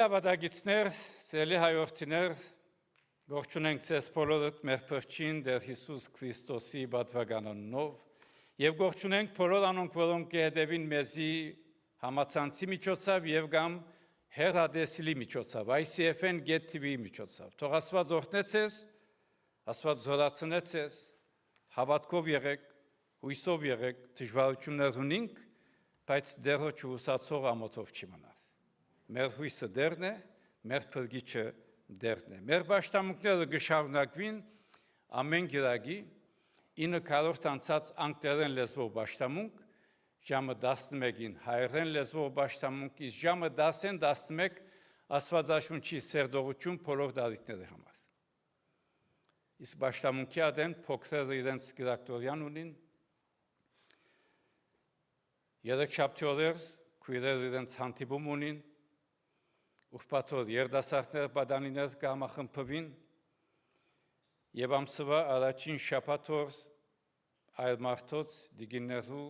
Ավադագիցներ, սելի հայորդիներ, գողջունենք ձեզ բոլորդ մեր փրկին Տեր Հիսուս Քրիստոսի պատվականանով եւ գողջունենք բոլոր անոնք, որոնք կհետևին մեզի համացանցի միջոցով եւ կամ հերադեսիլի միջոցով, ICFN Get TV միջոցով։ Թող Աստված օրհնե ձեզ, Աստված զորացնե ձեզ, հավատքով եղեք, հույսով եղեք, դժվարություններ ունենք, բայց դեռ չուսացող ամոթով չմնաք։ Մեր հույսը դերն է, մեր փրկիչը դերն է։ Մեր պաշտամունքները գշարունակվին ամեն գիրագի 9 քառորդ անցած անգլերեն լեզվով պաշտամունք, ժամը 11-ին հայերեն լեզվով պաշտամունք, իսկ ժամը 10-ին 11 Աստվածաշունչի սերտողություն բոլոր դարիքների համար։ Իսկ պաշտամունքի ադեն փոքրերը իրենց գիրակտորյան ունին, երեքշաբթի օրեր քույրերը իրենց հանդիպում ունին, Ուխպաթոր երդասարտներ պատանիներ կամախմբվին եւ ամսվա առաջին շաբաթօր այլ մարդոց դիգիներու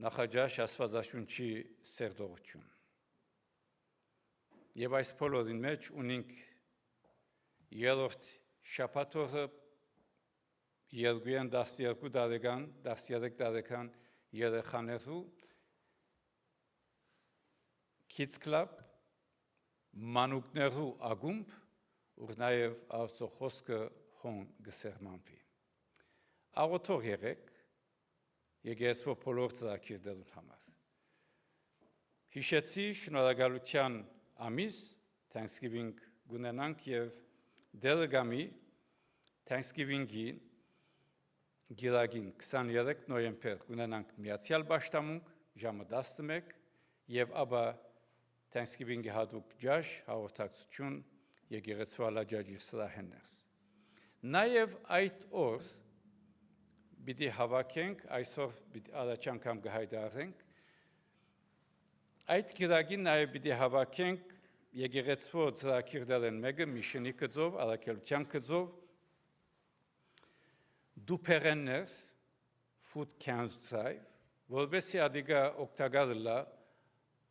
նախաճաշ Աստվածաշունչի սերտողություն։ Եվ այս բոլորին մեջ ունենք երրորդ շաբաթօրը 12 տարեկան, 13 տարեկան երեխաներու Kids Club մանուկներու ագումբ, ուր նաև Աստծո խոսքը հոն գսերմանվի։ Աղոթող եղեք եկեղեցու բոլոր ծրագիրներուն համար։ Հիշեցի շնորհակալության ամիս Thanksgiving գունենանք եւ դերգամի Thanksgiving-ի գիրագին 23 նոյեմբեր գունենանք միացյալ պաշտամունք ժամը 11 եւ ապա Thanksgiving-ի հատուկ ջաշ հաղորդակցություն եկեղեցու ալաջաջի սրահներս։ Նաև այդ օր պիտի հավաքենք, այսօր պիտի առաջ անգամ կհայտարարենք, այդ գիրագին նաև պիտի հավաքենք եկեղեցու ծրագիրներն մեկը միշնի գծով, առաքելության գծով, դուպերեններ, food cans drive, որովհետեւ ադիգա օգտակար լա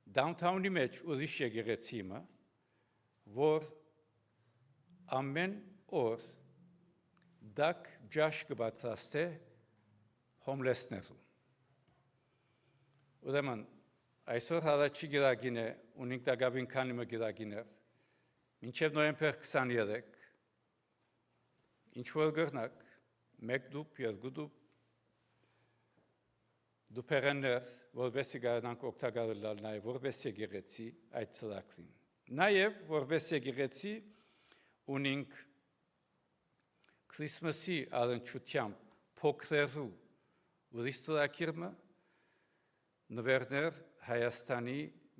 Downtown-ի մեջ ուրիշ եկեղեցիմը, որ ամեն օր դակ ջաշ կպատրաստե հոմլեսներու։ Ուրեմն այսօր հարաճի գիրագին է, ունենք դակավին քանի մը գիրագիներ, մինչև նոյեմբեր 23, ինչ որ գրնակ, 1 դուպ, 2 դուպ, դուպերեններ, որպես եկեղեցի օգտակար լալ նաև որպես եկեղեցի այդ ծրագրին։ Նաև որպես եկեղեցի ունենք Քրիսմասի առնչությամբ փոքրերու ուրիշ ծրագիրը նվերներ Հայաստանի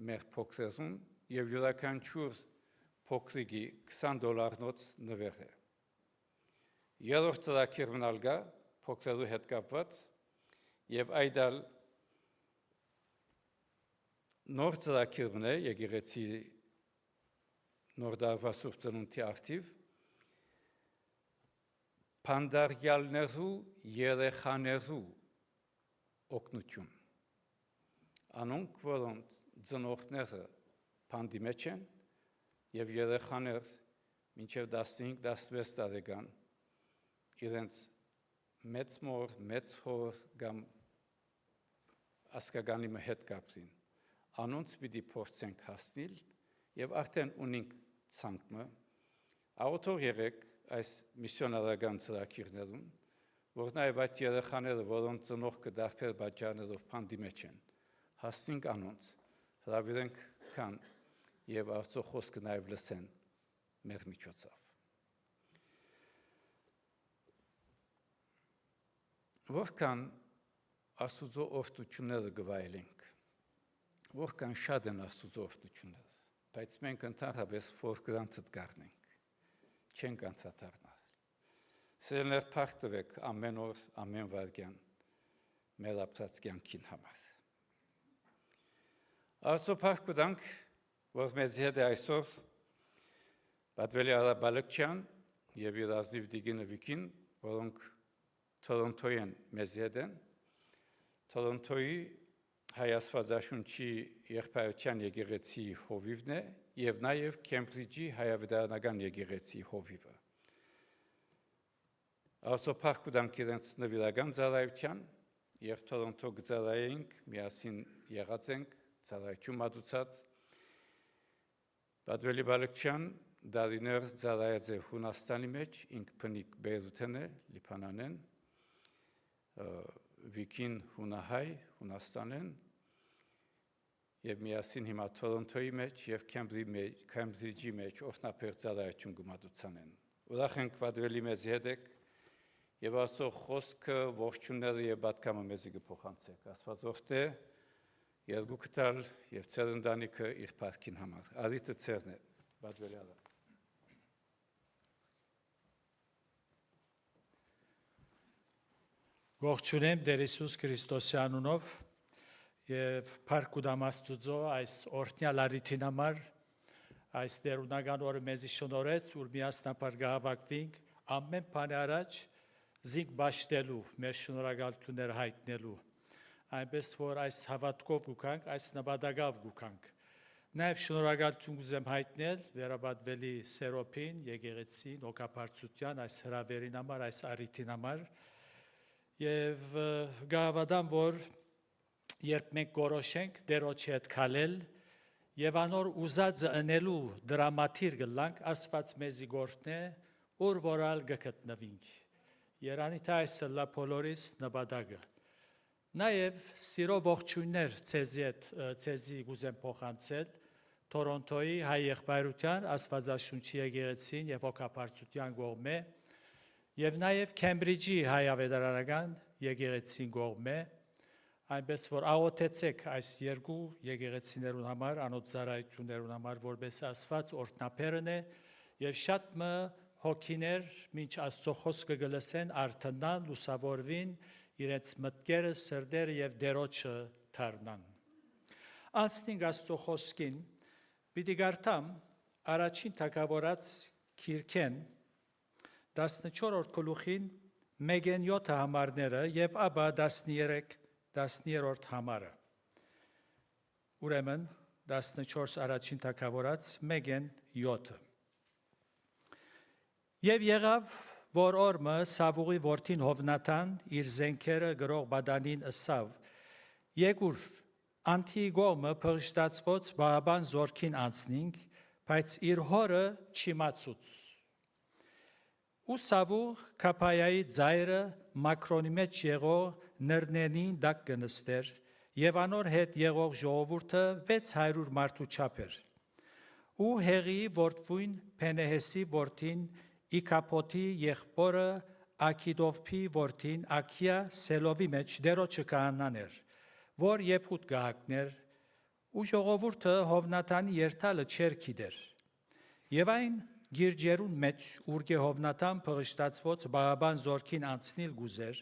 մեր փոքրերուն եւ յուրաքանչյուր փոքրիկի $20 նվեր է։ Երրորդ ծրագիրն ալգա փոքրերու հետ կապված եւ այդալ նոր ծրագիրն է եկեղեցի նոր դարվա սուրբ ծնունդի արդիվ փանդարյալներու երեխաներու օգնություն անոնք որոնց ծնողները փանդի մեջ են եւ երեխաներ մինչեւ 15-16 տարեկան իրենց մեծ մոր, մեծ հոր կամ ասկագանի հետ կապրին, անոնց պիտի փորձենք հասնել եւ արդեն ունենք ցանկը, աղոթող եղեք այս միսիոնարական ծրագիրներուն, որ նաեւ այդ երեխաները, որոնց ծնող կդարբեր պատճառներով փանդի մեջ են, հասնենք անոնց, հրավիրենք կան եւ Աստծո խոսքը նաեւ լսեն մեր միջոցով։ Որքան Աստուծո օրհնությունները գվայելենք, որքան շատ են Աստուծո օրհնությունները, բայց մենք ընդհանրապես for granted կառնենք, չենք անցադառնալ։ Սերներ փախտվեք ամեն օր, ամեն վայրկյան մեր ապրած կյանքին համար։ Աստծո փառք, որ մեզ հետ է այսօր Պատվելի Արաբալակյան եւ իր ազնիվ դիգինովիկին, որոնք Թորոնտոյի են մեզ հետ են, Թորոնտոյի հայ աստվածաշունչի եղբայրության եկեղեցի հովիվն է եւ նաեւ Քեմբրիջի հայավետարանական եկեղեցի հովիվը։ Ասոփախ կուտանք իրենց նվիրական ծառայության եւ Թորոնտո գծարայինք միասին եղած ենք ծառայություն մատուցած Պատվելի Բալկչյան դարիներ ծառայած է Հունաստանի մեջ ինք փնիկ Բեյրութեն է Լիբանանեն Վիկին Հունահայ Հունաստանեն եւ միասին հիմա Թորոնտոյի մեջ եւ Քեմբրիջի մեջ օրհնապետ ծառայություն գմատուցանեն ուրախ ենք Պատվելի մեզ հետ եք եւ ասո խոսքը ողջունները եւ բատկամը մեզի կփոխանցեք Աստված օրհտե երկու կտալ եւ ծերնդանիքը իր փառքին համար արիտը ծերն է Պատվելի ալա Ողջունեմ Տեր Հիսուս Քրիստոսի անունով եւ փառք ու դամաստուծո այս օրհնյալ արիթին համար այս դերունական օրը մեզի շնորհեց որ միասնապար գահավաքվենք ամեն բանի առաջ զինք բաշտելու մեր շնորհակալությունները հայտնելու այնպես որ այս հավատքով գուքանք այս նպատակով գուքանք նաեւ շնորհակալություն կուզեմ հայտնել վերաբադվելի Սերոփին եկեղեցին օկապարծության այս հրավերին համար այս արիթին համար Եվ գավադամ, որ երբ մենք գորոշենք դերոջի հետ քալել եւ անոր ուզածը ընելու դրամատիր գլանք ասված մեզի գործնե որ որալ գտնվինք Երանի թայսը լա փոլորիս նպատակը նաեւ սիրո ողջույններ ցեզի գուզեմ փոխանցել Թորոնտոյի հայ եղբայրության աստվածաշունչի եկեղեցին եւ օկապարծության կողմէ Եվ նաև Քեմբրիջի հայավետարանական եկեղեցին կողմէ, այնպես որ աղոթեցեք այս երկու եկեղեցիներուն համար, անոց ծառայություններուն համար, որպես Աստված օրհնապերն է, եւ շատ մը հոգիներ մինչ Աստծո խոսքը գլսեն, արթնան, լուսավորվին, իրենց մտքերը, սրտերը եւ դերոջը թարնան։ Անցնենք Աստծո խոսքին, պիտի գարտամ առաջին թագավորած Քիրքեն 14-րդ գլուխին 1-7 համարները եւ ապա 13-րդ համարը Ուրեմն 14 առաջին թագավորած 1-7 Եվ եղավ որ օրը Սավուղի որդին Հովնաթան իր զենքերը գրող բադանին ըսավ Եկուր անթի գոմը փղշտացված բաբան զորքին անցնինք բայց իր հորը չիմացուց Ու Սավուղ Քապայայի ձայրը Մակրոնի մեջ եղող նրնենին դակ կնստեր եւ անոր հետ եղող ժողովուրդը 600 մարդու չափ էր ու հեղի որդվույն Փենեհեսի որդին Իքապոթի եղբորը Աքիդովփի որդին Աքիա Սելովի մեջ դերոջը քահանան էր որ Եփուտ գահակներ ու ժողովուրդը Հովնաթանի երթալը չեր գիտեր եւ այն Գիրջերուն մեջ ուրգե Հովնաթան փղշտացված բաբան զորքին անցնել գուզեր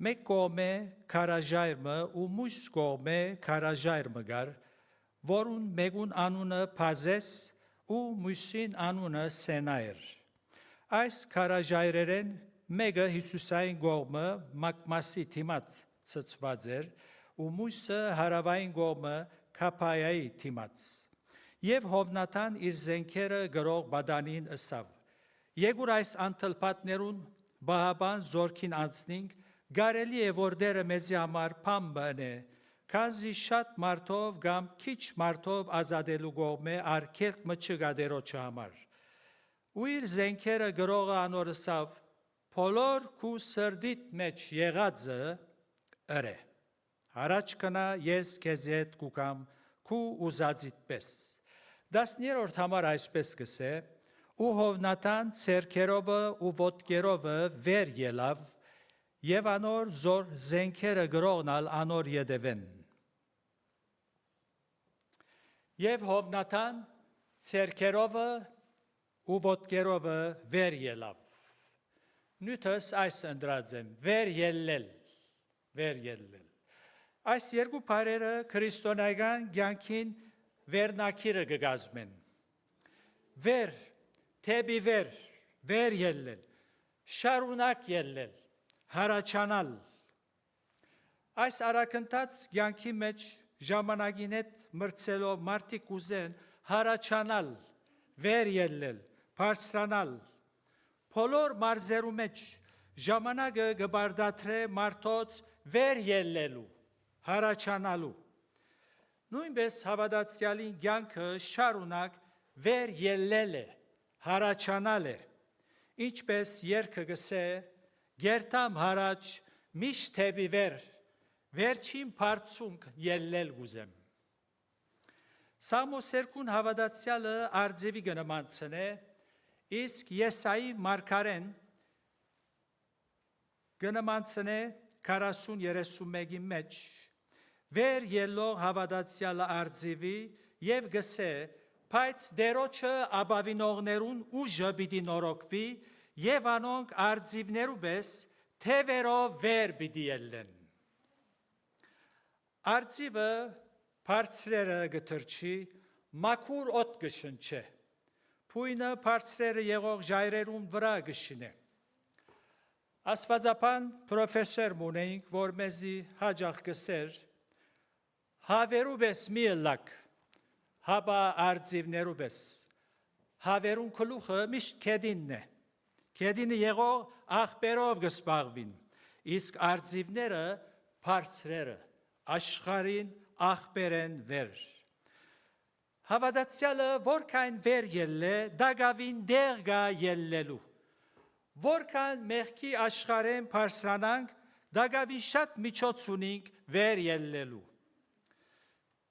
մեկ կողմե քարաժայրը ու մյուս կողմե քարաժայրը գար որուն մեկուն անունը Փազես ու մյուսին անունը Սենայր այս քարաժայրերեն մեկը Հիսուսային կողմը Մակմասի թիմած ցծված էր ու մյուսը հարավային կողմը Քապայայի թիմած Եվ Հովնաթան իր զենքերը գրող բադանին ըսավ Եկուր այս անթլփատներուն բահաբան զորքին անցնինք գարելի է որ դերը մեզի համար փամ բնե քանզի շատ մարդով կամ քիչ մարդով ազատելու կողմե արկելք մը դերոջը համար ու իր զենքերը գրողը անոր ըսավ փոլոր քու սրդիտ մեջ եղածը ըրե Հարաճ կնա ես քեզ հետ կուկամ քու ուզածիդ պես 10-րդ համար այսպես կսե ու Հովնաթան ցերքերովը ու ոտքերովը վեր ելավ եւ անոր զոր զենքերը գրողնալ անոր յետևեն Եվ Հովնաթան ցերքերովը ու ոտքերովը վեր ելավ Նույնպես այս ընդրած եմ վեր ելնել Այս երկու բառերը քրիստոնեական կյանքին Վերնակիրը գգազմեն Վեր, թեպի վեր ելնել, շարունակ ելնել, հարաճանալ Այս արակընթաց կյանքի մեջ ժամանակին հետ մրցելով մարդիկ ուզեն հարաճանալ, վեր ելնել, բարձրանալ։ Բոլոր մարզերու մեջ ժամանակը գբարդատրե մարդոց վեր ելնելու, հարաճանալու։ Նույնպես հավատացյալին կյանքը շարունակ վեր ելնել է, հարաճանալ է։ Ինչպես երգը գսե, գերտամ հարաճ միշտ թեպի վեր, վերջին բարձունք ելնել գուզեմ։ Սամոս 2 հավատացյալը արձևի գնամանցն է, իսկ Եսայի մարգարեն գնամանցն է 40-31-ի մեջ, վեր ելող հավատացյալը արձևի և գսե, բայց դերոչը աբավինողներուն ուժը պիտի նորոգվի և անոնք արձիվներու պես թևերով վեր պիտի ելնեն։ Արձիվը բարձրերը գթրջի, մաքուր օդ գշնչե, փույնը բարձրերը եղող ժայռերուն վրա գշինե։ Աստվածապան պրոֆեսոր մունեինք, որ մեզի հաջող գսեր, հավերու պես մի ըլլակ, հաբա արձիվներու պես, հավերուն կլուխը միշտ կեդինն է, կեդինը եղող աղբերով գսպաղվին, իսկ արձիվները բարձրերը, աշխարին աղբեր են վեր։ Հավատացյալը որքան վեր ելլե, դագավին դեղ գա ելլելու, որքան մեղքի աշխարեն բարձրանանք, դագավին շատ միջոց ունենք վեր ելլելու։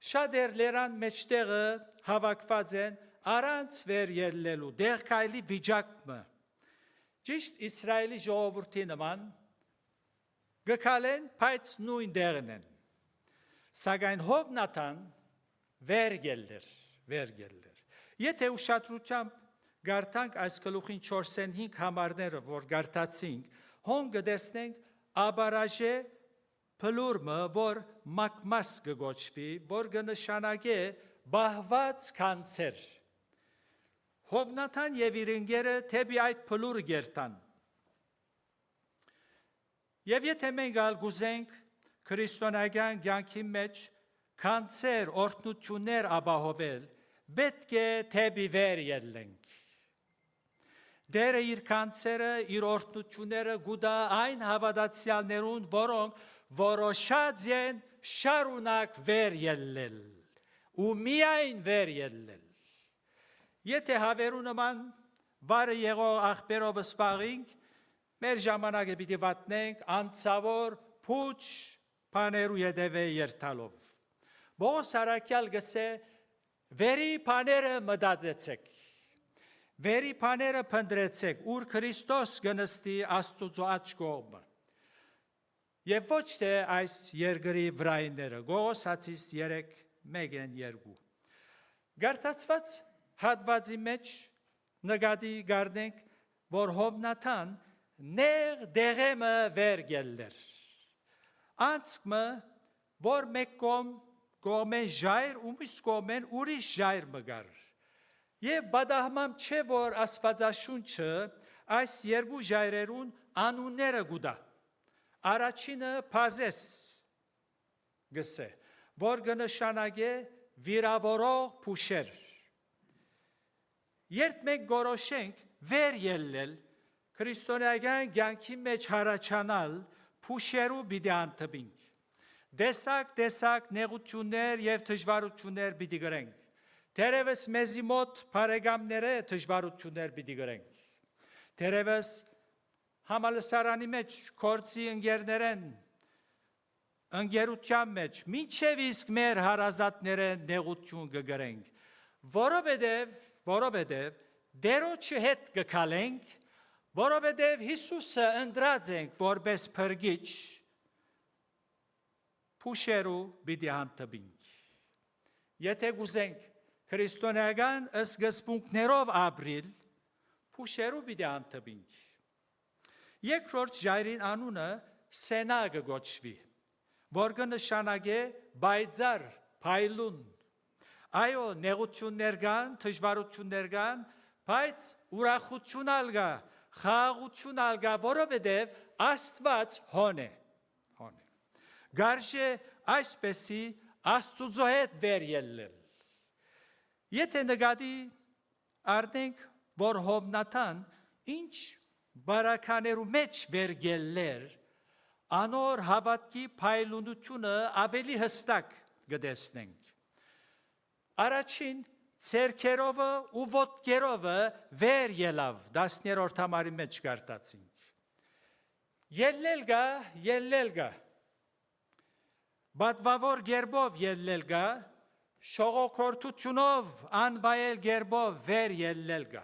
Շատեր լերան մեջտեղը հավաքված են առանց վեր ելլելու, դեղ կայլի վիճակը։ Ճիշտ Իսրայելի ժողովրդի նման գկալեն, բայց նույն դեղն են։ Սակայն Հովնաթան վեր ելլեր։ Եթե ուշադրությամբ գարտանք այս գլուխին 45 համարները, որ գարտացինք, հոն գտեսնենք աբարաժե փլուրմը, որ մակմաս կգոչվի, որ կնշանակե բահված կանցեր։ Հովնաթան եւ իր ընկերը թեպի այդ փլուրը գերտան։ Եվ եթե մենք գուզենք քրիստոնեական կյանքի մեջ կանցեր, օրհնություններ ապահովել, պետք է թեպի վեր ելնենք։ Դերը իր կանցերը, իր օրհնությունները գուտա այն հավատացյալներուն, որոնք որոշած են շարունակ վեր ելնել, ու միայն վեր ելնել։ Եթե հավերու նման վարը եղող աղբերով սպաղինք, մեր ժամանակը պիտի վատնենք անցավոր փուչ բաներու ետևե երթալով։ Բողոս Արաքյալ գսե, վերի բաները մտածեցեք, վերի բաները փնտրեցեք, ուր Քրիստոս գնստի Աստուծո աջ կողմը։ Եվ ոչ թե այս երկրի վրայինները, Գողոսացիս 3:1-2։ Գարտացված հատվածի մեջ նկատի գարնենք, որ Հովնաթան նեղ դեղեմը վեր ելներ։ Անցկմը, որ մեկ կողմեն ժայր, ու մյուս կողմեն ուրիշ ժայր մգար։ Եվ բադահմամ չէ, որ Աստվածաշունչը այս երկու ժայրերուն անունները գուտա։ Առաջինը Փազես գսե, որ կնշանակե վիրավորող փուշեր։ Երբ մենք գորոշենք վեր ելնել, քրիստոնեական կյանքի մեջ հարաճանալ, փուշերու պիտի անտբինք։ Տեսակ նեղություններ եւ դժվարություններ պիտի գրենք։ Թերևս մեզի մոտ բարեկամները դժվարություններ պիտի գրենք։ Թերևս համալսարանի մեջ կորցի ընկերներեն ընկերության մեջ մինչև իսկ մեր հարազատները նեղություն կգրենք, որովհետև դերոջի հետ կքալենք, որովհետև Հիսուսը ընտրած ենք որպես փրկիչ, փուշերու պիտի հանդիպենք։ Եթե գուզենք քրիստոնեական սկզբունքներով ապրիլ, փուշերու պիտի հանդիպենք։ Երկրորդ ժայռին անունը Սենա կգոչվի, որ կնշանակե բայձար, փայլուն։ Այո, նեղություններ կան, դժվարություններ կան, բայց ուրախություն ալգա, խաղաղություն ալգա, որովհետև Աստված հոն է։ Գարժե այսպեսի Աստուծո հետ վեր ելնել։ Եթե նկատի առնենք, որ Հովնաթան ինչ բարականերու մեջ վերգելներ, անոր հավատքի փայլունությունը ավելի հստակ կտեսնենք։ Առաջին ցերքերովը ու ոտքերովը վեր ելավ 10-րդ համարի մեջ գարտացինք։ Ելնել գա, բադվավոր գերբով ելնել գա, շողոքորթությունով անվայել գերբով վեր ելնել գա։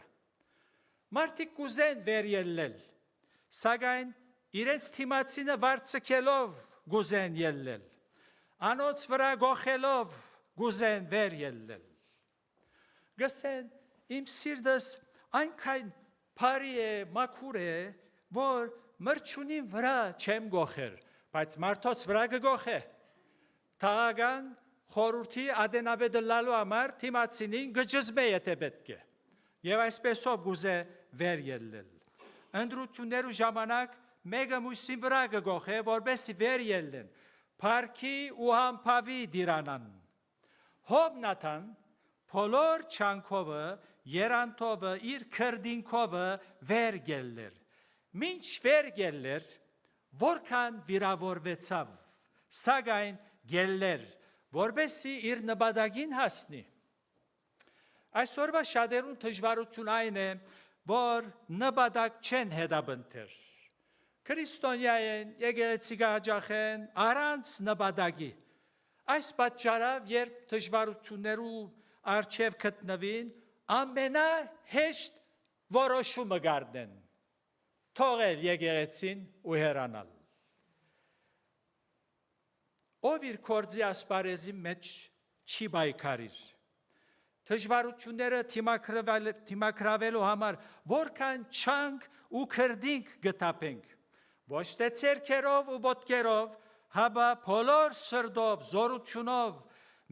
Մարդիկ կուզեն վեր ելնել, սակայն իրենց թիմացինը վարձքելով գուզեն ելնել, անոց վրա գողելով գուզեն վեր ելնել։ Գսեն, իմ սիրտս այնքան բարի է, մաքուր է, որ մրջունին վրա չեմ գողեր, բայց մարդոց վրա կգողե։ Թաղական խորհրդի ադենաբեդը լալու համար թիմացինին գջզմե եթե պետք է։ Եվ այսպեսով գուզե վեր ելնել։ Ընդրություններու ժամանակ մեկը մույսին վրա կգողե, որբեսի վեր ելնեն, փառքի ու համբավի դիրանան։ Հովնաթան բոլոր չանքովը, երանտովը, իր քրդինքովը վեր ելներ։ Մինչ վեր ելներ, որքան վիրավորվեցավ, սակայն ելներ, որբեսի իր նպատակին հասնի։ Այսօրվա շատերուն դժվարություն այն է, որ նպատակ չեն հետապնդել։ Քրիստոնյա են, եկեղեցի կհաճախեն առանց նպատակի։ Այս պատճառով, երբ դժվարություններու առջև գտնվին, ամենահեշտ որոշումը կառնեն՝ թողել եկեղեցին ու հեռանալ։ Ով իր կորձի ասպարեզի մեջ չի բայկարիր։ Դժվարությունները թիմակրավելու համար որքան չանք ու քրդինք գտապենք, ոչ թե ցերքերով ու ոտքերով, հաբա բոլոր սրտով, զորությունով,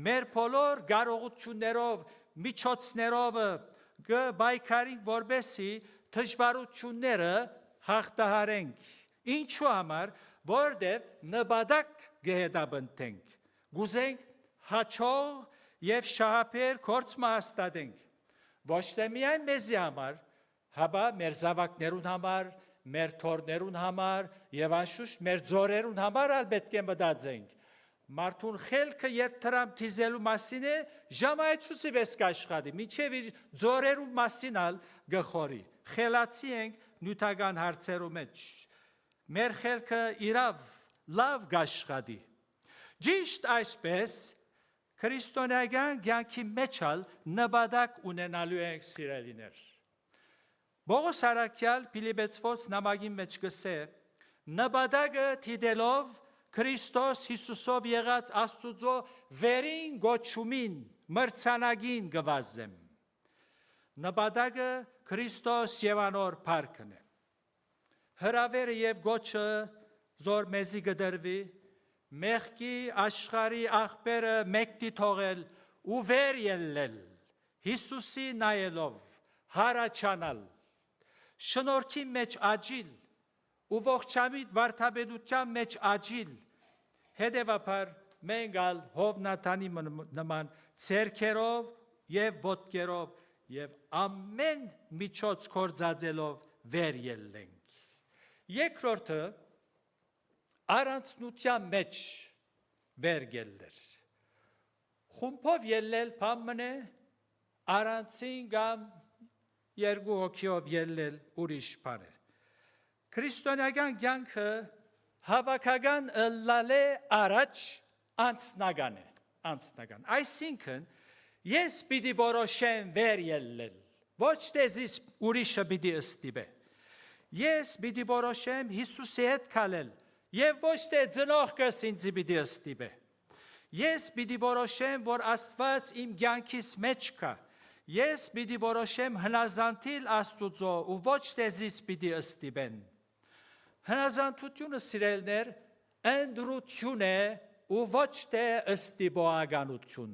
մեր բոլոր կարողություններով, միջոցներով կբայկարենք, որբեսի դժվարությունները հաղթահարենք։ Ինչու համար, որտեղ նպատակ կհետապնդենք, գուզենք հաջող եւ շահապեր կորցումը հաստատենք, ոչ թե միայն մեզի համար, հաբա մեր զավակներուն համար, մեր թորներուն համար եւ անշուշտ մեր ձորերուն համար ալ պետք է մտածենք։ Մարդուն խելքը երբ տրամ թիզելու մասին է, ժամայցուցի վես կաշխատի, միջև իր ձորերուն մասին ալ գխորի։ Խելացի ենք նյութական հարցերու մեջ։ Մեր խելքը իրավ լավ կաշխատի։ Ճիշտ այսպես քրիստոնեական կյանքի մեջ ալ նպատակ ունենալու ենք սիրելիներ։ Պողոս առաքյալ Փիլիպպեցվոց նամակի մեջ գսե. նպատակը դիտելով Քրիստոս Հիսուսով եղած Աստուծո վերին գոչումին մրցանակին գվազեմ։ Նպատակը Քրիստոս եւ անոր փառքն է։ Հրավերը եւ գոչը զոր մեզի գդրվի, մեղքի աշխարի աղբերը մեկտի թողել ու վեր ելնել, Հիսուսի նայելով, հարաճանալ, շնորհքի մեջ աճիլ ու ողջամիտ վարդապետության մեջ աճիլ, հետևաբար մենք ալ Հովնաթանի նման ցերքերով եւ ոտքերով եւ ամեն միջոց կործածելով վեր ելնենք։ Երկրորդը առանցնության մեջ վեր ելներ։ Խումբով ելնել բան է, առանցին կամ երկու հոգիով ելնել ուրիշ բան է։ Քրիստոնեական կյանքը հավաքական ըլլալե առաջ անցնական է, անցնական։ Այսինքն ես պիտի որոշեմ վեր ելնել, ոչ թե զիս ուրիշը պիտի ըստիպե։ Ես պիտի որոշեմ Հիսուսի հետ քալել եւ ոչ թե ծնողքս ինձ պիտի ըստիպե։ Ես պիտի որոշեմ, որ Աստված իմ կյանքիս մեջ կա։ Ես պիտի որոշեմ հնազանդել Աստուծո ու ոչ թե զիս պիտի ըստիպեն։ Հնազանդությունը սիրելներ ընդրություն է ու ոչ թե ըստիպողականություն։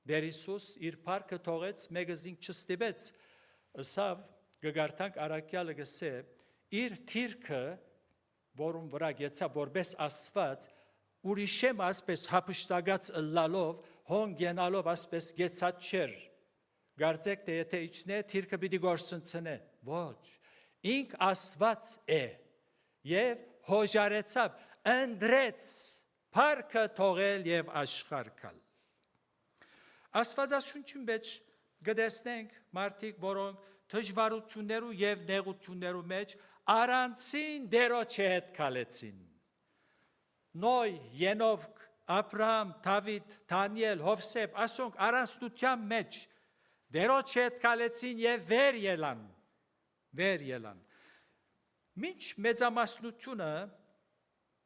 Դեր Հիսուս իր փառքը թողեց, մեգզին չստիպեց, ըսավ գգարտանք առաքյալը գսե, իր թիրքը, որում վրա գեցա որպես ասված, ուրիշեմ ասպես հապշտագած ըլլալով, հոն գենալով ասպես գեցած չեր, Գարձեք թե եթե իջնե, թիրքը պիտի գործընծնե։ Ոչ, ինք Աստված է եւ հոժարեցավ, ընդրեց փառքը թողել եւ աշխարհ գալ։ Աստվածաշունչի մեջ գտեսնենք մարդիկ, որոնք դժվարություններու եւ նեղություններու մեջ առանցին դերոջի հետ քալեցին։ Նոյ, Ենովք, Աբրահամ, Դավիթ, Դանիել, Հովսեփ, ասոնք առանցնության մեջ դերոջի հետ քալեցին եւ վեր ելան։ Մինչ մեծամասնությունը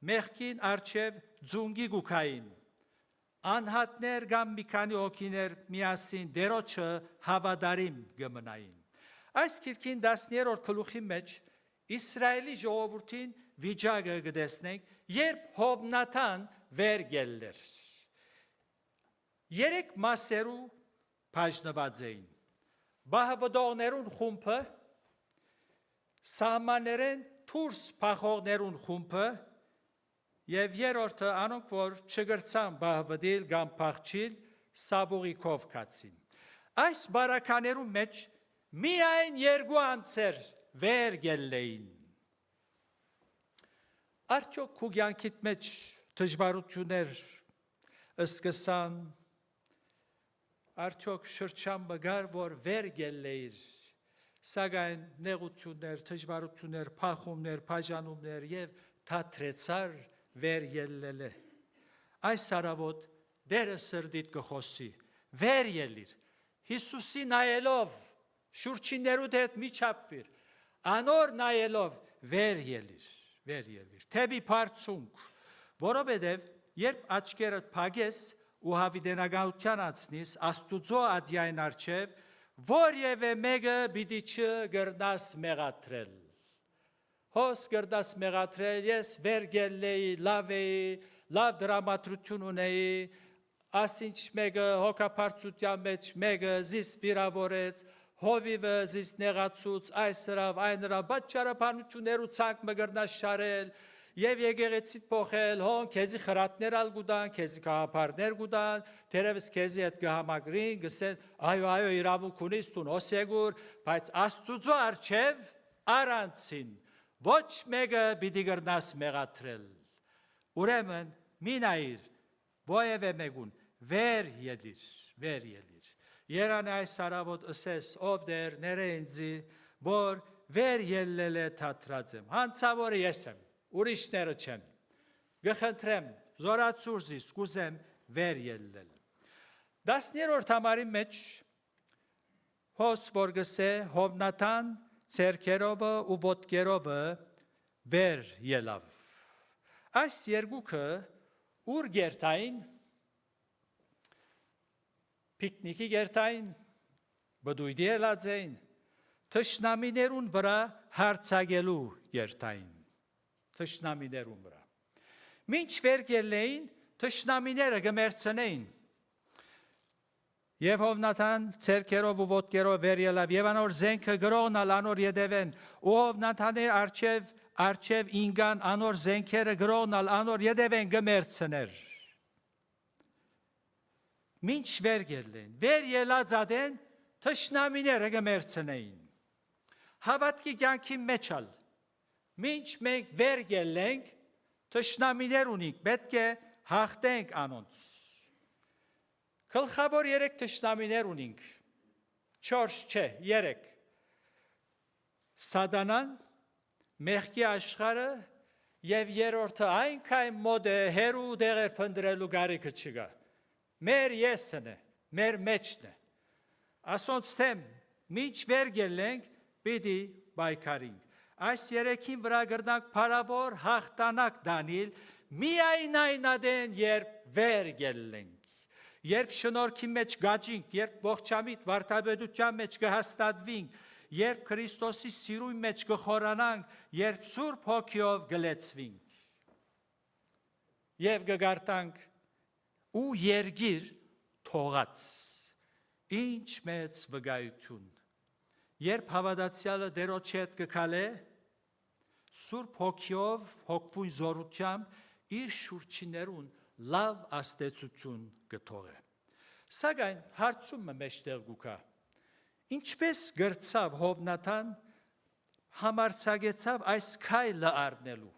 մեղքին արչև ձունգի գուքային, անհատներ կամ մի քանի հոգիներ միասին դերոջը հավատարիմ գմնային։ Այս քիրքին 10-րդ գլուխի մեջ Իսրայելի ժողովրդին վիճակը գտեսնենք, երբ Հովնաթան վեր ելներ։ 3 մասերու բաժնված էին։ Բահվդողներուն խումբը, սահմաններեն դուրս փախողներուն խումբը եւ երրորդը անոնք, որ չգրցան բահվդիլ կամ փախչիլ, սաբուղիկով կացին։ Այս բարականերու մեջ միայն 2 անձեր վեր ելեին։ Արդյոք քու կյանքիդ մեջ դժվարություններ սկսան, արդյոք շրջան բգար, որ վեր ելեիր, սակայն նեղություններ, դժվարություններ, փախումներ, բաժանումներ եւ թատրեցար վեր ելելը։ Այս արավոտ դերը սրդիդ կխոսի, վեր ելիր, Հիսուսի նայելով, շուրջիներուդ հետ մի չափվիր, անոր նայելով վեր ելիր, թեպի բարձունք, որովհետև երբ աչքերդ փակես ու հավիտենականության անցնիս Աստուծո ադյայն առջև, որևէ մեկը պիտի չգրնաս մեղադրել։ Հոս գրդաս մեղադրել, ես վեր ելեի, լավ էի, լավ դրամատրություն ունեի, ասինչ մեկը հոգապարծության մեջ մեկը զիս վիրավորեց, հովիվը զիս նեղացուց, այս հրավ, այն հրավ, բայց ճարապանություններ ու ցանկ մգրնաս շարել, եւ եկեղեցիդ փոխել, հոն քեզի խրատներ ալ գուտան, քեզի կահապարներ գուտան, թերևս քեզի հետ կհամագրին, գսեն, այո, իրավունք ունիս տուն հոսեգուր, բայց Աստծո առջև առանցին ոչ մեկը պիտի գրնաս մեղադրել։ Ուրեմն մի նայիր, ովևէ մեկուն վեր ելիր։ Երան այս արավոտ ըսես ով դեր ներենձի, որ վեր ելել է թատրած եմ, հանցավորը ես եմ, ուրիշները չեն, գխնդրեմ, զորացուր զիս, կուզեմ վեր ելել։ 10-րդ համարի մեջ հոս որ գսե Հովնաթան ցերքերովը ու ոտքերովը վեր ելավ։ Այս երկուքը ուր գերտային, պիկնիկի գերտային, բդույդի ելած էին, թշնամիներուն վրա հարցագելու գերտային, թշնամիներուն վրա։ Մինչ վեր ելեին, թշնամիները գմերցնեին։ Եվ Հովնաթան ցերքերով ու ոտքերով վեր ելավ, եւ անոր զենքը գրողնալ անոր յետևեն, ու Հովնաթանի արչև ինգան անոր զենքերը գրողնալ անոր յետևեն գմերցներ։ Մինչ վեր ելեն, վեր ելած ադեն թշնամիները գմերցնեին։ Հավատքի կյանքի մեջ ալ, մինչ մենք վեր ելենք, թշնամիներ ունենք, պետք է հաղթենք անոնց։ Գլխավոր 3 թշնամիներ ունենք, 4 չէ, 3։ Սատանան, մեղքի աշխարհը եւ երրորդը այնքան մոտ է հերու դեղեր փնտրելու գարիքը չկա։ Մեր եսն է, մեր մեջն է։ Ասոնց թեմ, մինչ վեր ելենք, պիտի բայկարինք։ Այս 3-ին վրա գրնանք փարավոր հաղթանակ դանիլ, միայն այն ադեն, երբ վեր ելենք։ Երբ շնորհքի մեջ գաջինք, երբ ողջամիտ վարդապետության մեջ կհաստատվենք, երբ Քրիստոսի սիրույն մեջ կխորանանք, երբ Սուրբ Հոգիով գլեցվենք։ Եվ կգարտանք ու երգիր թողած, ինչ մեծ վկայություն։ Երբ հավատացյալը դերոջ հետ կքալե, Սուրբ Հոգիով, հոգվույն զորությամբ, իր շուրջիներուն լավ աստեցություն կթողե։ Սակայն հարցումը մեջտեղ գուկա, Ինչպես գրծավ Հովնաթան համարձակեցավ այս քայլը առնելու։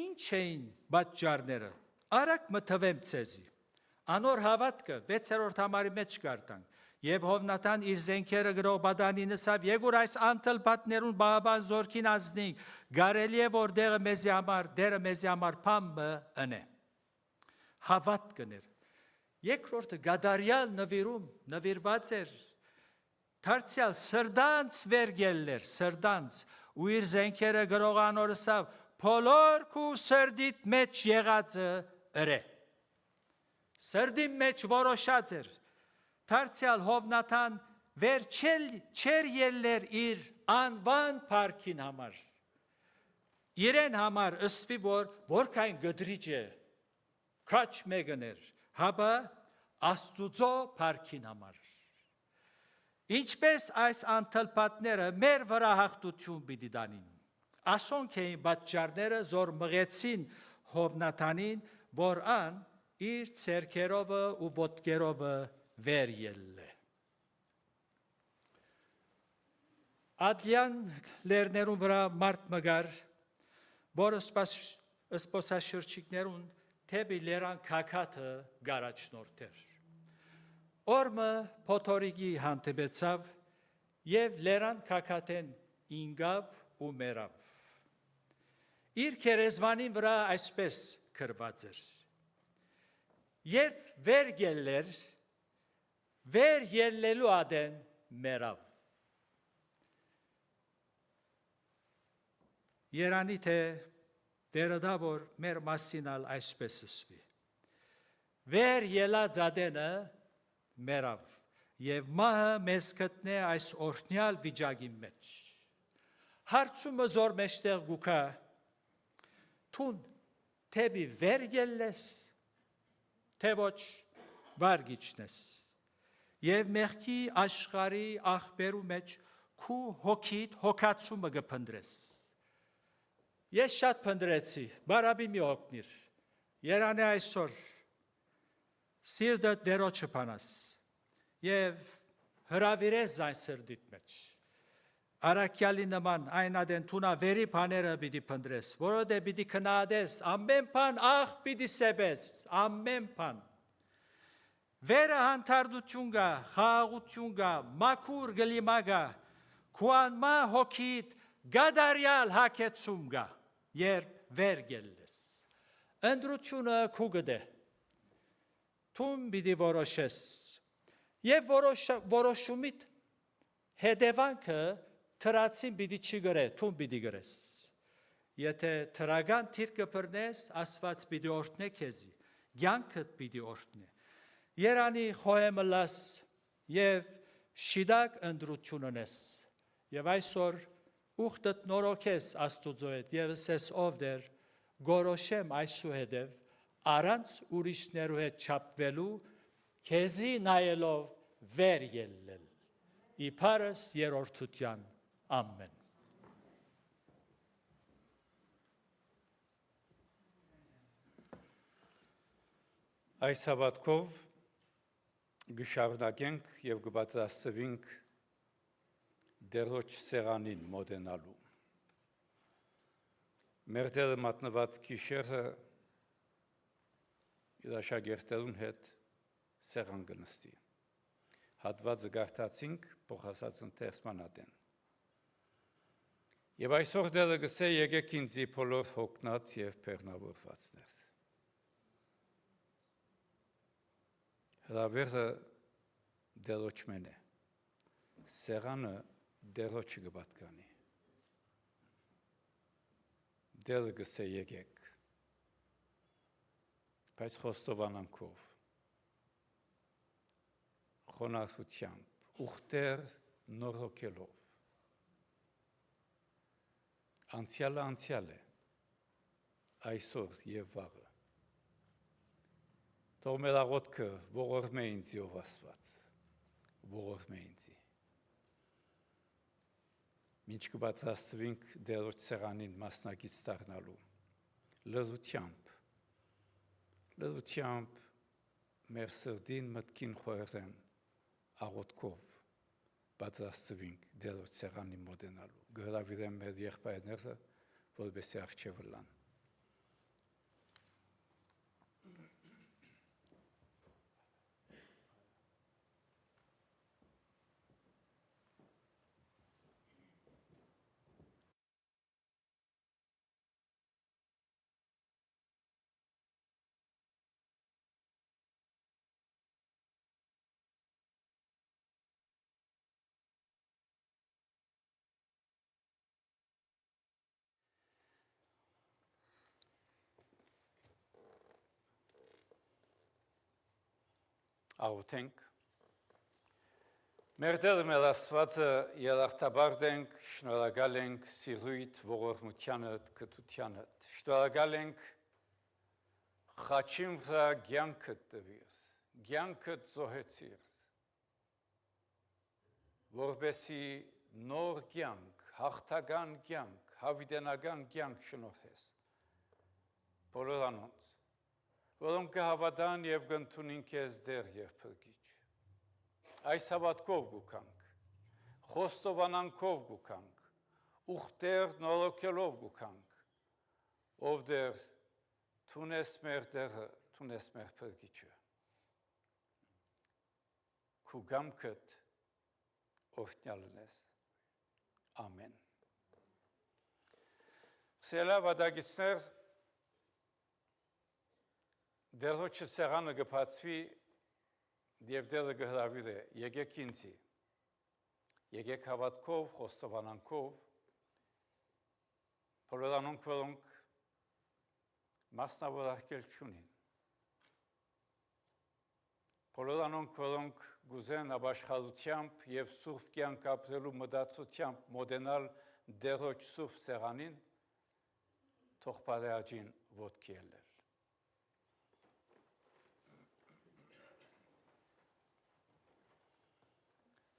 Ինչ էին պատճառները։ Արագ մտվեմ ցեզի։ Անոր հավատքը 6-րդ համարի մեջ կարտանք։ Եվ Հովնաթան իր զենքերը գրող բադանին ասավ. «Եգուր այս անթլփատներուն բաբան զորքին անձնին, գարելի է որ դերը մեզի համար փամը ընե»։ Հավատքներ։ Երկրորդը գադարյալ նվիրված էր դարձյալ սրդանց վերգելներ, սրդանց ու իր զենքերը գրող անոր ասավ. «Բոլոր քու սրդիդ մեջ եղածը ըրե»։ Սրդի մեջ որոշած էր։ Դարձյալ Հովնաթան վեր չեր ելներ իր անվան փառքին համար։ Իրեն համար ըսվի որքան գդրիչ է, քաչ մեգներ, հաբա Աստուծո փառքին համար։ Ինչպես այս անթլփատները մեր վրա հաղթություն պիտի տանին։ Ասոնք էին պատճառները, որ մղեցին Հովնաթանին, որ ան իր ցերքերովը ու ոտքերովը վեր ելլե։ Ադլյան լերներուն վրա մարդ մգար, որ սպոսաշրջիկներուն թեպի լերան քակաթը գարաչնորթեր։ Օրմը փոթորիկի հանդիպեցավ եւ լերան քակաթեն ինգավ ու մերավ։ Իր քերեզմանին վրա այսպես գրված էր. Երբ վեր ելլելու ադեն մերավ։ Երանի թե դերադա որ մեր մասինալ այսպես ասվի։ Վեր ելած ադենը մերավ եւ մահը մեզ գտնե այս օրհնյալ վիճակի մեջ։ Հարցումը զոր մեջտեղ գուքա թուն թեպի վեր ելլես թե ոչ վարգիչնես եւ մեղքի աշխարի աղբերու մեջ քու հոգիդ հոգացումը կփնդրես։ Ես շատ փնդրեցի, բարաբի մի օգնիր։ Երանի այսօր սիրտը դերոջը փանաս եւ հրավիրես այն սրդիդ մեջ։ Արաքյալի նման այն ադեն թունա վերի բաները պիտի փնդրես, որոդե պիտի քննադես, ամեն բան աղ պիտի սեբես, ամեն բան։ Վերը հանդարտություն գա, խաղաղություն գա, մաքուր գլիմա գա, քուանմա հոգիդ գադարյալ հակեցում գա, երբ վեր գելես։ Ընդրությունը քու գդե, թուն պիտի որոշես, եւ որոշումիդ հետևանքը թրացին պիտի չի գրե, թուն պիտի գրես։ Եթե թրական թիրքը բռնես, Աստված պիտի օրհնե քեզի, կյանքդ պիտի օրհնե։ Երանի խոհեմը լաս եւ շիդակ ընդրություն ունես։ Եվ այսօր ուխտդ նորոգես Աստուծո հետ եւ ասես ով դեր գորոշեմ այսուհետև առանց ուրիշներու հետ չափվելու քեզի նայելով վեր ելնել։ Իբարս երրորդության ամեն։ Այս հավատքով գշարունակենք եւ կբացասվենք դերոջ սեղանին մոտենալու։ Մեր դերը մատնված քիշերը իր աշակերտերուն հետ սեղան կնստի։ Հատվածը գարտացինք փոխասած ընթերցման ադեն։ Եվ այսօր դերը գսե եկեք ինձի բոլոր հոգնած եւ բեռնավորվածներ։ Հրավերը դերոջ մեն է, սեղանը դերոջը կպատկանի։ Դերը գսե եկեք, բայց խոստովանանքով, խոնարհությամբ, ուխտեր նորոգելով, անցյալը անցյալ է, այսօր եւ վաղը։ Թող մեր աղոթքը ողորմե ինձի ով Աստված, ողորմե ինձի։ Մինչ կբացասվենք դերոջ սեղանին մասնակից դառնալու, լրությամբ մեր սրդին մտքին խորհեն աղոթքով, պատրաստվենք դերոջ սեղանի մոտենալու։ Գրավիրեմ մեր եղբայրները, որպեսզի առջևը լան։ Աղոթենք։ Մեր Տերը մեր Աստվածը երախտաբար ենք, շնորհակալ ենք սիրույթ ողորմությանդ, կրթությանդ։ Շնորհակալ ենք խաչին վրա կյանքդ տվիր, կյանքդ զոհեցիր, որպեսզի նոր կյանք, հաղթական կյանք, հավիտենական կյանք շնորհես։ Բոլոր անոնց, որոնք կհավատան և կընդունին քեզ Տեր և Փրկիչ։ Այս հավատքով գուքանք, խոստովանանքով գուքանք, ուխտեր նորոգելով գուքանք, ով Տեր, թունես մեր Տերը, թունես մեր Փրկիչը։ Քու կամքդ օրհնյալ լինես։ Ամեն։ Սիրելի վադագիցներ, Դերոջը սեղանը կբացվի և Տերը կհրավիրի, եկեք ինձի, եկեք հավատքով, խոստովանանքով, բոլոր անոնք, որոնք մասնավորակել չունին, բոլոր անոնք, որոնք գուզեն ապաշխարությամբ և սուրբ կյանք ապրելու մտածությամբ մոտենալ Դերոջ սուրբ սեղանին, թող բարեաջին ոտքի ելնել։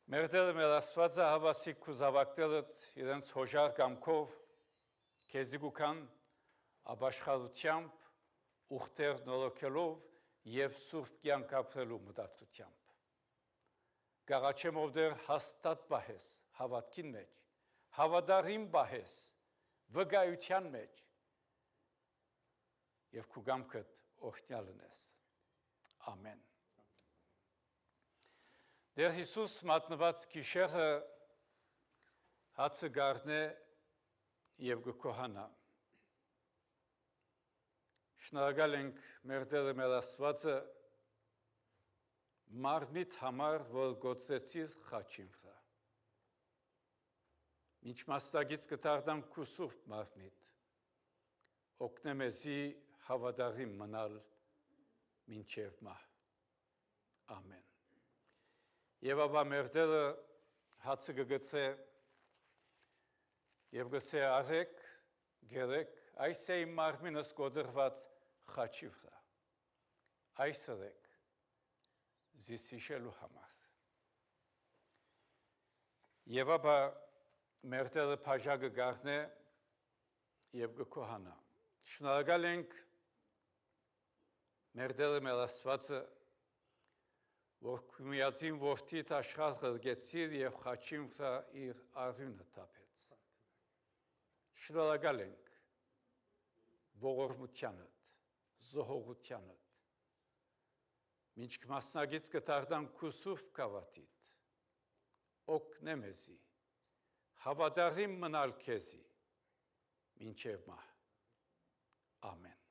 Մեր Տերը մեր Աստվածը հավասիկ քու զավակներդ իրենց հոժար կամքով քեզի գուքան ապաշխարությամբ, ուխտեր նորոգելով և սուրբ կյանք ապրելու մտածությամբ։ Կաղաչեմ ով Տեր հաստատ պահես հավատքին մեջ, հավատարիմ պահես վկայության մեջ և քու կամքդ օրհնյալ լինես։ Ամեն։ Տեր Հիսուս մատնված գիշերը հացը գարնե և գկոհանա։ Շնորհակալ ենք մեր Տերը մեր Աստվածը մարմնիդ համար, որ գործեցիր խաչին վրա։ Մինչ մաստագից կդառնամ քու սուրբ մարմնիդ, օգնե մեզի հավատարիմ մնալ մինչև մահ։ Ամեն։ Եվ ապա մեր Տերը հացը կգցե և գցե արեք, գերեք, այս է իմ մարմինս կոդրված խաչի վրա, այս ըրեք զիս հիշելու համար։ Եվ ապա մեր Տերը բաժակը կառնե և կկոհանա։ Շնորհակալ ենք մեր Տերը մեր Աստվածը, որ միածին որդիդ աշխարհ ղրկեցիր և խաչին վրա իր արյունը թափեց։ Շնորհակալ ենք ողորմությանդ, զոհողությանդ, մինչ մասնագից կդառնամ քու սուրբ գավաթիդ, օգնե մեզի, հավատարիմ մնալ քեզի, մինչև մահ։ Ամեն։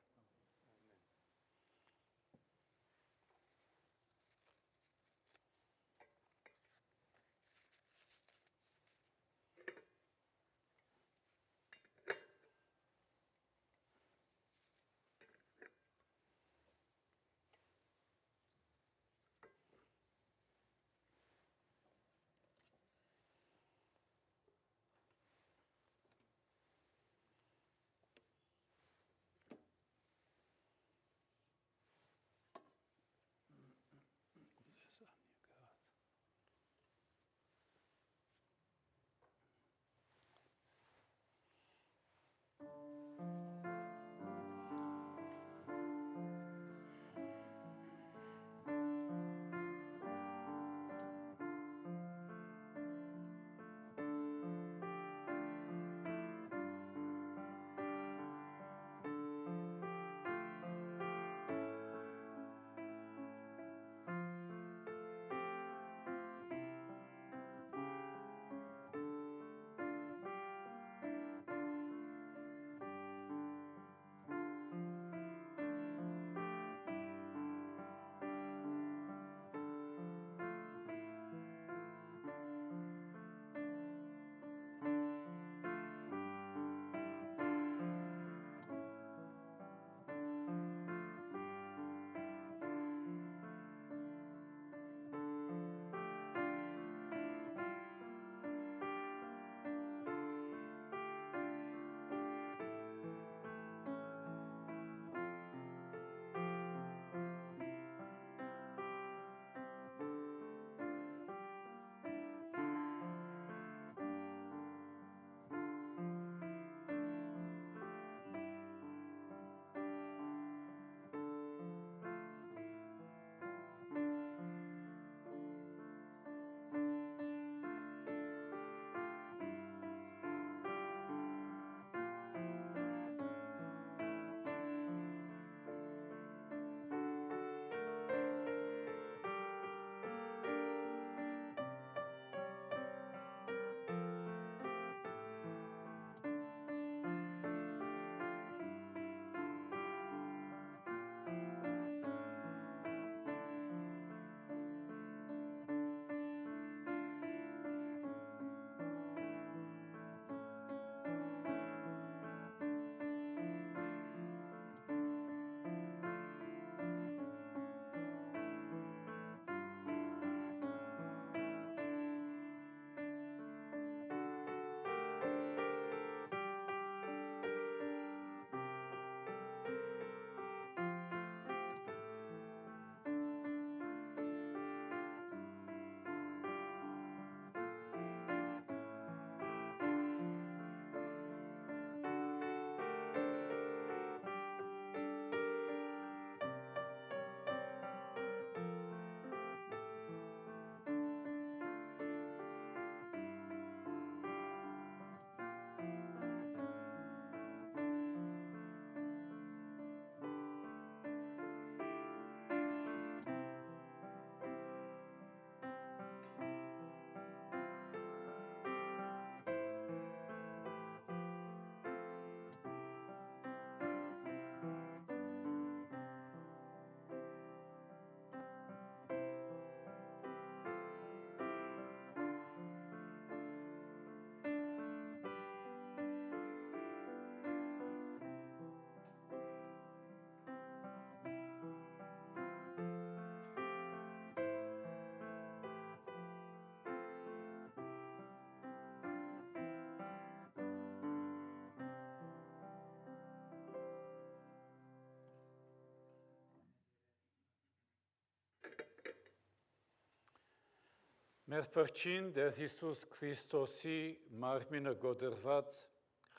Մեր Փրկին Տեր Հիսուս Քրիստոսի մարմինը գոդրված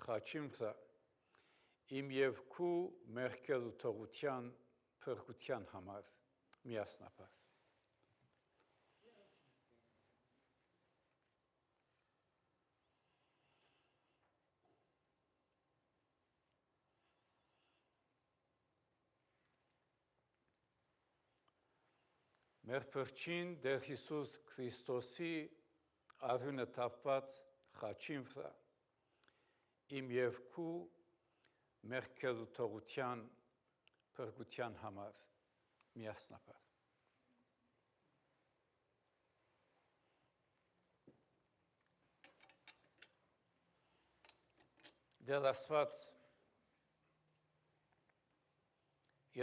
խաչին վրա իմ եւ քու մեղքելու թողության փրկության համար միասնաբար Մեր Փրկին Տեր Հիսուս Քրիստոսի արյունը թափված խաչին վրա իմ եւ քու մեղքելու թողության փրկության համար միասնաբար Տեր Աստված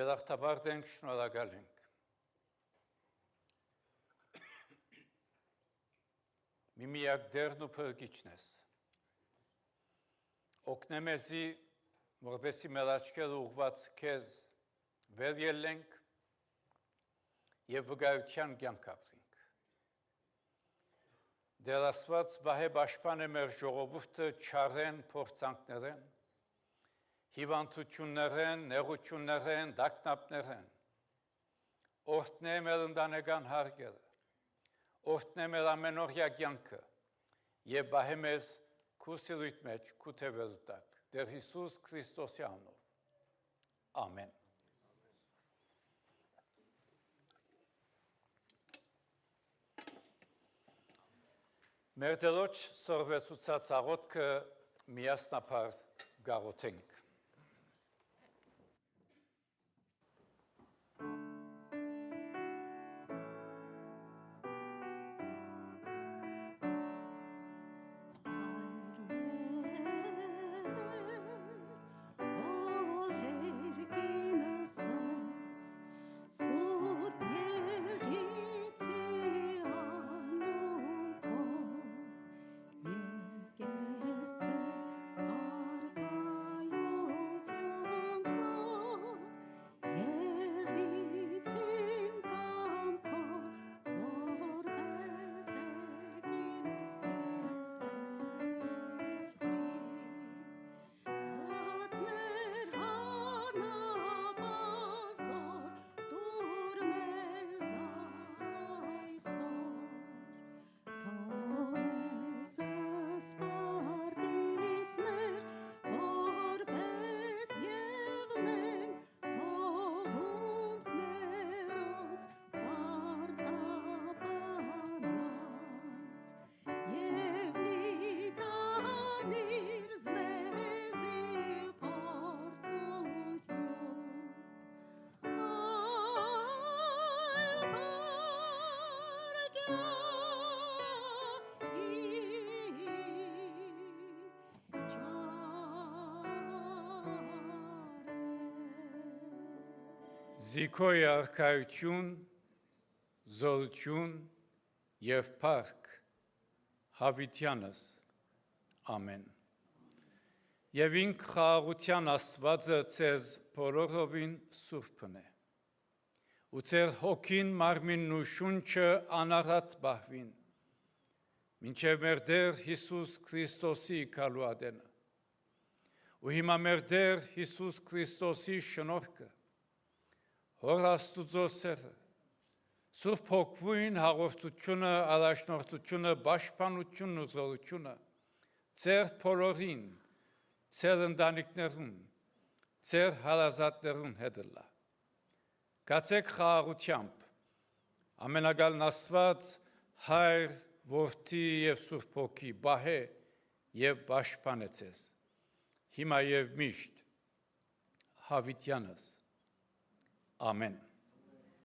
երախտաբար ենք շնորհակալ ենք Միմիակ դերն ու փրկիչն ես օգնե մեզի որպեսզի մեր աչքերը ուղղված քեզ վեր ելնենք եւ վկայության կյանք ապրենք Տեր Աստված բահե պաշտպան է մեր ժողովուրդը չարեն փորձանքներեն հիվանդություններեն նեղություններեն դակնապներեն օրհնե մեր ընտանեկան հարգերը Օրհնե մեր ամենօրյա կյանքը եւ բահե մեզ քու սիրույթ մեջ քու թևելու տակ Տեր Հիսուս Քրիստոսի անունով Ամեն Մեր Տերոջ սորվեցուցած աղոթքը միասնաբար գաղութենք Զիքոյ արքայություն, զորություն եւ փառք Հավիտյանս, ամեն։ Եվ ինք խաղաղության Աստվածը ձեզ բոլորովին սուրբն է, ու ձեր հոգին, մարմինն ու շունչը անառատ բահվին, մինչև մեր Տեր Հիսուս Քրիստոսի գալու ադենը, ու հիմա մեր Տեր Հիսուս Քրիստոսի շնորհքը, Հոր Աստուծո սերը, Սուրբ Հոգվույն հաղորդությունը, առաջնորդությունը, պաշտպանությունն ու զորությունը, ձեր բոլորին, ձեր ընտանիքներուն, ձեր հարազատներուն հետ լա։ Կացեք խաղաղությամբ, ամենագալն Աստված, Հայր, Որդի և Սուրբ Հոգի, բահե և պաշտպանե ձեզ, հիմա և միշտ, Հավիտյանս, Ամեն։